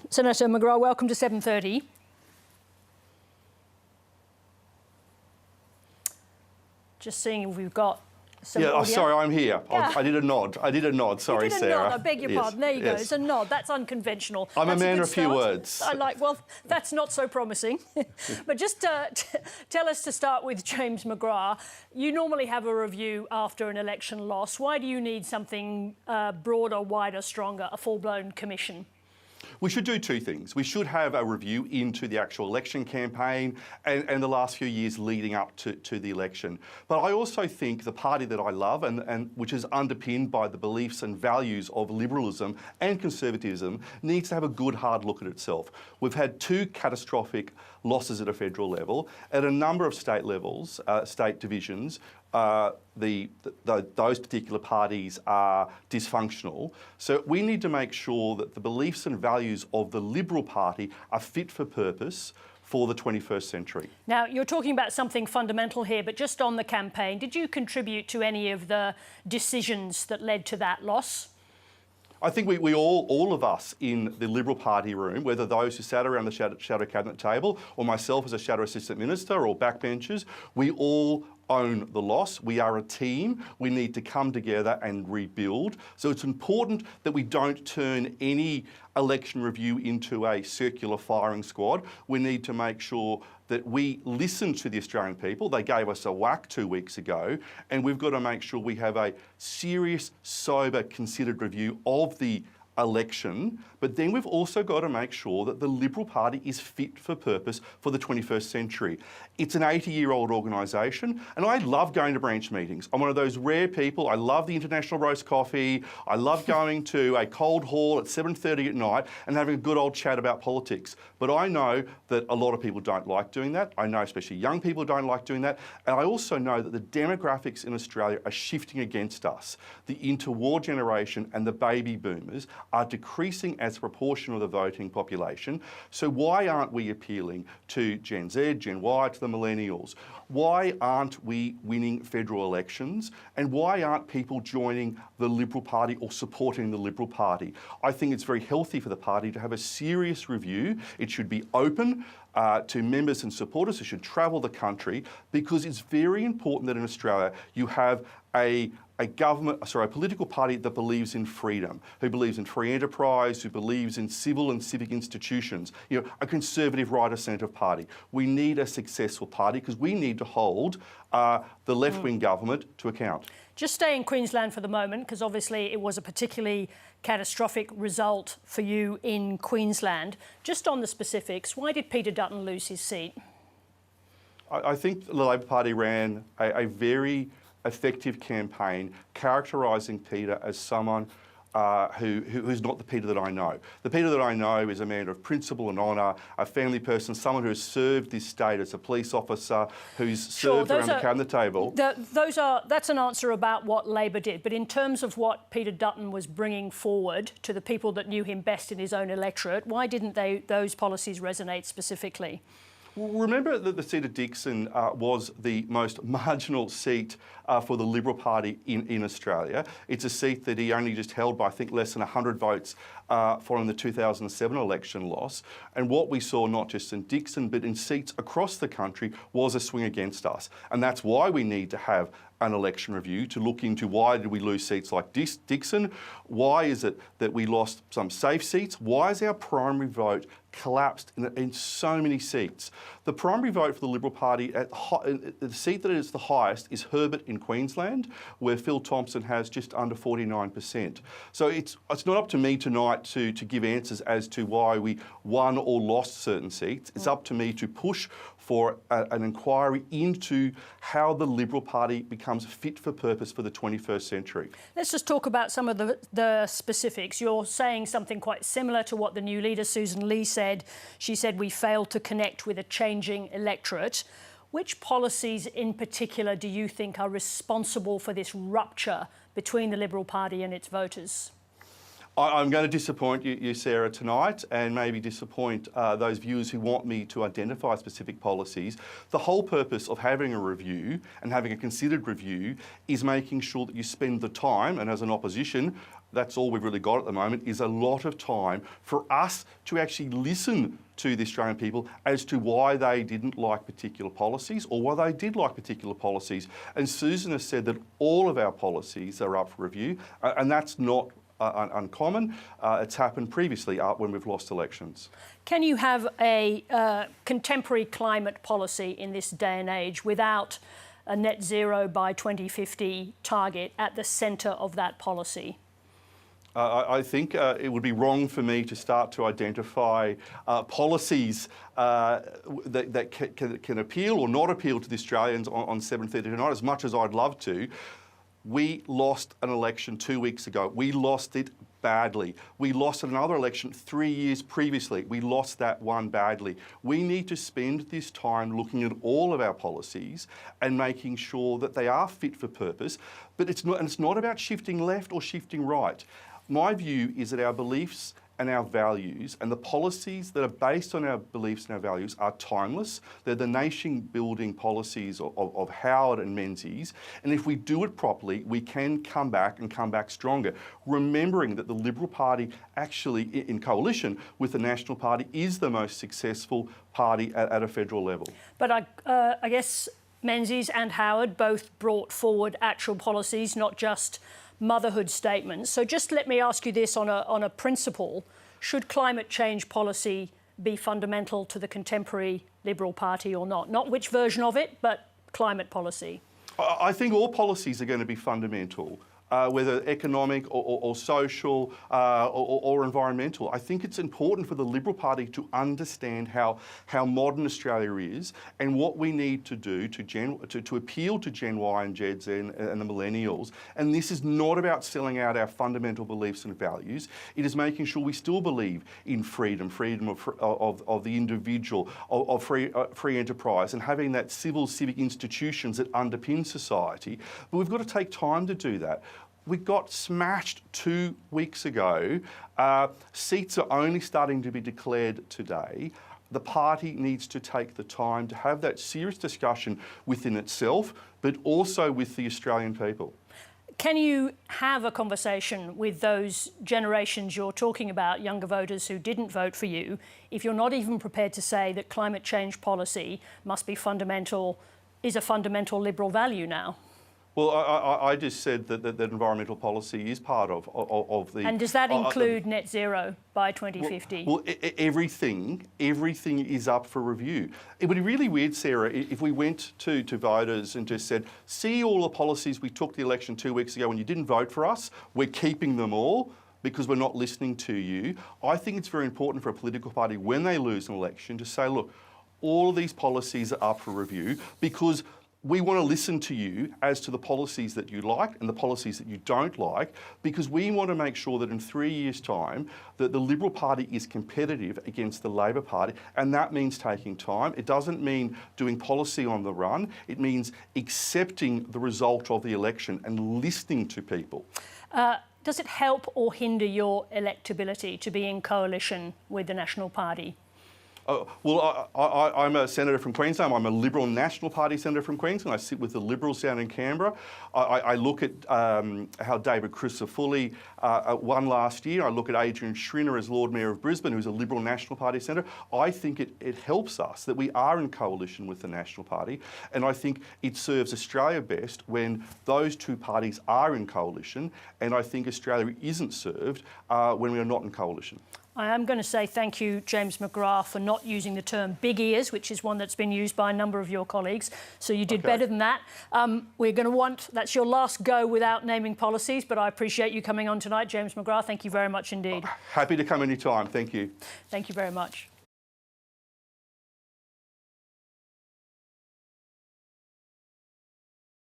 Senator McGrath, welcome to 7:30. Just seeing if we've got some audio. Sorry, I'm here. Yeah. I did a nod. Sorry, you did a Sarah. nod. I beg your pardon. There you go. It's a nod. That's unconventional. I'm That's a man good of few start. words. Well, that's not so promising. But just tell us, to start with, James McGrath, you normally have a review after an election loss. Why do you need something broader, wider, stronger, a full-blown commission? We should do two things. We should have a review into the actual election campaign and the last few years leading up to the election. But I also think the party that I love and which is underpinned by the beliefs and values of liberalism and conservatism needs to have a good hard look at itself. We've had two catastrophic losses at a federal level. At a number of state levels, state divisions, those particular parties are dysfunctional. So we need to make sure that the beliefs and values of the Liberal Party are fit for purpose for the 21st century. Now, you're talking about something fundamental here, but just on the campaign, did you contribute to any of the decisions that led to that loss? I think we all of us in the Liberal Party room, whether those who sat around the shadow cabinet table or myself as a shadow assistant minister or backbenchers, we all own the loss. We are a team. We need to come together and rebuild. So it's important that we don't turn any election review into a circular firing squad. We need to make sure that we listen to the Australian people. They gave us a whack 2 weeks ago, and we've got to make sure we have a serious, sober, considered review of the election, but then we've also got to make sure that the Liberal Party is fit for purpose for the 21st century. It's an 80-year-old organisation, and I love going to branch meetings. I'm one of those rare people. I love the International Roast Coffee. I love going to a cold hall at 7:30 at night and having a good old chat about politics. But I know that a lot of people don't like doing that. I know especially young people don't like doing that. And I also know that the demographics in Australia are shifting against us. The interwar generation and the baby boomers are decreasing as a proportion of the voting population. So why aren't we appealing to Gen Z, Gen Y, to the millennials? Why aren't we winning federal elections? And why aren't people joining the Liberal Party or supporting the Liberal Party? I think it's very healthy for the party to have a serious review. It should be open to members and supporters who should travel the country, because it's very important that in Australia you have a political party that believes in freedom, who believes in free enterprise, who believes in civil and civic institutions, a conservative right-of-centre party. We need a successful party because we need to hold the left-wing government to account. Just stay in Queensland for the moment, because obviously it was a particularly catastrophic result for you in Queensland. Just on the specifics, why did Peter Dutton lose his seat? I think the Labor Party ran a very effective campaign characterising Peter as someone who's not the Peter that I know. The Peter that I know is a man of principle and honour, a family person, someone who has served this state as a police officer, who's served around the cabinet table. That's an answer about what Labor did. But in terms of what Peter Dutton was bringing forward to the people that knew him best in his own electorate, why didn't those policies resonate specifically? Remember that the seat of Dickson was the most marginal seat for the Liberal Party in Australia. It's a seat that he only just held by, I think, less than 100 votes following the 2007 election loss. And what we saw, not just in Dickson, but in seats across the country, was a swing against us. And that's why we need to have an election review to look into why did we lose seats like Dickson? Why is it that we lost some safe seats? Why is our primary vote collapsed in so many seats? The primary vote for the Liberal Party, the seat that is the highest is Herbert in Queensland, where Phil Thompson has just under 49%. So it's not up to me tonight to give answers as to why we won or lost certain seats. It's up to me to push for an inquiry into how the Liberal Party becomes fit for purpose for the 21st century. Let's just talk about some of the specifics. You're saying something quite similar to what the new leader, Susan Lee, said. She said we failed to connect with a changing electorate. Which policies in particular do you think are responsible for this rupture between the Liberal Party and its voters? I'm going to disappoint you, Sarah, tonight, and maybe disappoint those viewers who want me to identify specific policies. The whole purpose of having a review and having a considered review is making sure that you spend the time, and as an opposition, that's all we've really got at the moment, is a lot of time for us to actually listen to the Australian people as to why they didn't like particular policies or why they did like particular policies. And Susan has said that all of our policies are up for review, and that's not uncommon. It's happened previously when we've lost elections. Can you have a contemporary climate policy in this day and age without a net zero by 2050 target at the centre of that policy? I think it would be wrong for me to start to identify policies that can appeal or not appeal to the Australians on 7:30 tonight, as much as I'd love to. We lost an election 2 weeks ago. We lost it badly. We lost another election 3 years previously. We lost that one badly. We need to spend this time looking at all of our policies and making sure that they are fit for purpose. But it's not about shifting left or shifting right. My view is that our beliefs and our values and the policies that are based on our beliefs and our values are timeless. They're the nation-building policies of Howard and Menzies. And if we do it properly, we can come back and come back stronger, remembering that the Liberal Party actually, in coalition with the National Party, is the most successful party at a federal level. But I guess Menzies and Howard both brought forward actual policies, not just motherhood statements. So just let me ask you this on a principle. Should climate change policy be fundamental to the contemporary Liberal Party or not? Not which version of it, but climate policy. I think all policies are going to be fundamental. Whether economic or social or environmental. I think it's important for the Liberal Party to understand how modern Australia is and what we need to do to appeal to Gen Y and Gen Z and the millennials. And this is not about selling out our fundamental beliefs and values. It is making sure we still believe in freedom of the individual, of free enterprise, and having that civic institutions that underpin society. But we've got to take time to do that. We got smashed 2 weeks ago. Seats are only starting to be declared today. The party needs to take the time to have that serious discussion within itself, but also with the Australian people. Can you have a conversation with those generations you're talking about, younger voters who didn't vote for you, if you're not even prepared to say that climate change policy must be fundamental, is a fundamental Liberal value now? Well, I just said that environmental policy is part of the... And does that include net zero by 2050? Well, everything is up for review. It would be really weird, Sarah, if we went to voters and just said, see all the policies we took the election 2 weeks ago when you didn't vote for us, we're keeping them all because we're not listening to you. I think it's very important for a political party when they lose an election to say, look, all of these policies are up for review because we want to listen to you as to the policies that you like and the policies that you don't like, because we want to make sure that in 3 years' time that the Liberal Party is competitive against the Labor Party, and that means taking time. It doesn't mean doing policy on the run. It means accepting the result of the election and listening to people. Does it help or hinder your electability to be in coalition with the National Party? Well, I'm a senator from Queensland. I'm a Liberal National Party senator from Queensland. I sit with the Liberals down in Canberra. I look at how David Crisafulli won last year. I look at Adrian Schrinner as Lord Mayor of Brisbane, who's a Liberal National Party senator. I think it helps us that we are in coalition with the National Party, and I think it serves Australia best when those two parties are in coalition, and I think Australia isn't served when we are not in coalition. I am going to say thank you, James McGrath, for not using the term big ears, which is one that's been used by a number of your colleagues. So you did better than that. We're going to that's your last go without naming policies, but I appreciate you coming on tonight, James McGrath. Thank you very much indeed. Happy to come anytime. Thank you. Thank you very much.